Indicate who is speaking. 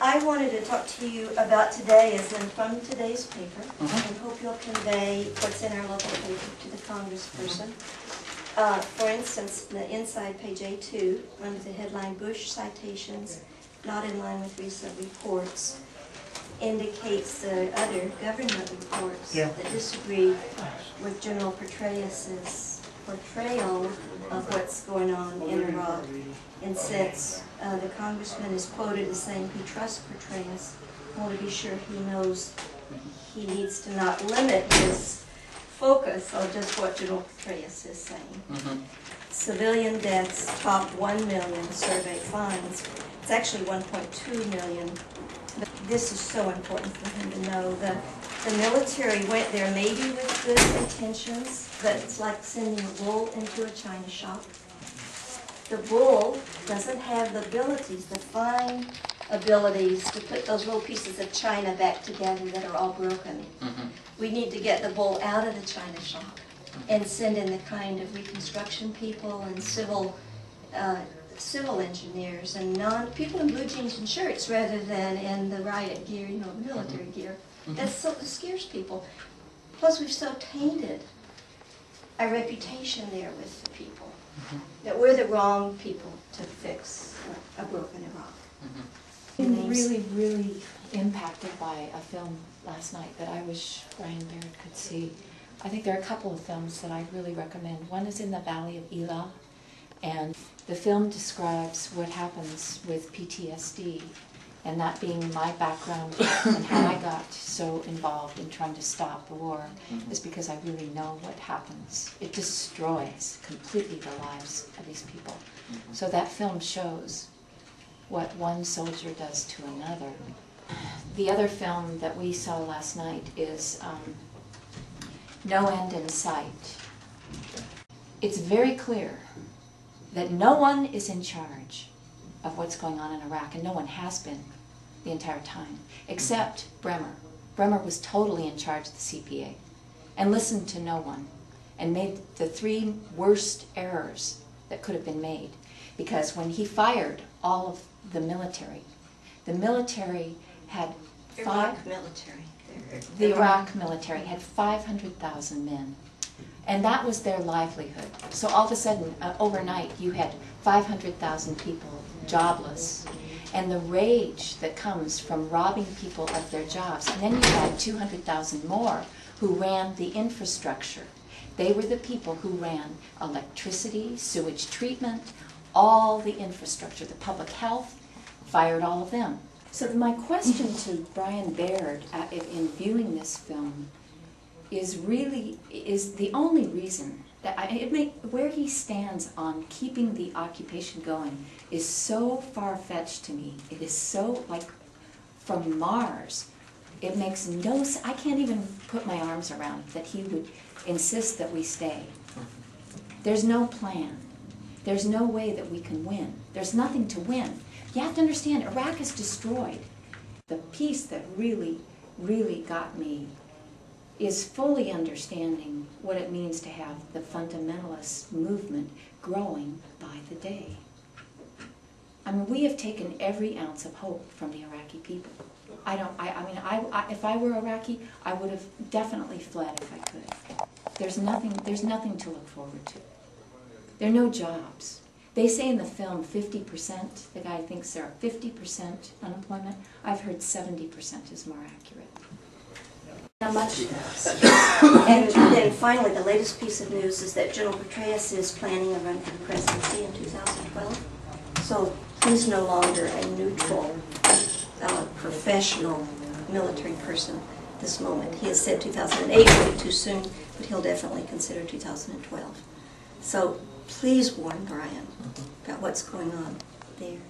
Speaker 1: I wanted to talk to you about today, as in from today's paper, and hope you'll convey what's in our local paper to the congressperson. For instance, the inside page A2, under the headline Bush Citations Not in Line with Recent Reports, indicates the other government reports that disagree with General Petraeus's portrayal of what's going on in Iraq. And since the congressman is quoted as saying he trusts Petraeus, I want to be sure he knows he needs to not limit his focus on just what General Petraeus is saying. Civilian deaths top 1 million survey finds. It's actually 1.2 million. But this is so important for him to know. The military went there maybe with good intentions, but it's like sending a bull into a china shop. The bull doesn't have the abilities, the fine abilities to put those little pieces of china back together that are all broken. We need to get the bull out of the china shop and send in the kind of reconstruction people and civil engineers and people in blue jeans and shirts rather than in the riot gear, you know, the military gear. That scares people. Plus, we've so tainted our reputation there with the people that we're the wrong people to fix a broken Iraq.
Speaker 2: I'm really, really impacted by a film last night that I wish Brian Baird could see. I think there are a couple of films that I really recommend. One is In the Valley of Elah, and the film describes what happens with PTSD, and that being my background and how I got so involved in trying to stop the war is because I really know what happens. It destroys completely the lives of these people. So that film shows what one soldier does to another. The other film that we saw last night is No End in Sight. It's very clear that no one is in charge of what's going on in Iraq, and no one has been the entire time, except Bremer. Bremer was totally in charge of the CPA and listened to no one and made the 3 worst errors that could have been made, because when he fired all of the military had the Iraq military had 500,000 men. And that was their livelihood. So all of a sudden, overnight, you had 500,000 people jobless. And the rage that comes from robbing people of their jobs. And then you had 200,000 more who ran the infrastructure. They were the people who ran electricity, sewage treatment, all the infrastructure, the public health, fired all of them. So my question to Brian Baird in viewing this film is the only reason that where he stands on keeping the occupation going is so far-fetched to me. It is so like from Mars. It makes no sense. I can't even put my arms around that he would insist that we stay. There's no plan. There's no way that we can win. There's nothing to win. You have to understand, Iraq is destroyed. The piece that really, really got me is fully understanding what it means to have the fundamentalist movement growing by the day. I mean, we have taken every ounce of hope from the Iraqi people. If I were Iraqi, I would have definitely fled if I could. There's nothing to look forward to. There are no jobs. They say in the film 50%, the guy thinks there are 50% unemployment. I've heard 70% is more accurate.
Speaker 1: How much does. And then finally, the latest piece of news is that General Petraeus is planning a run for the presidency in 2012. So he's no longer a neutral, professional military person at this moment. He has said 2008 will be too soon, but he'll definitely consider 2012. So please warn Brian about what's going on there.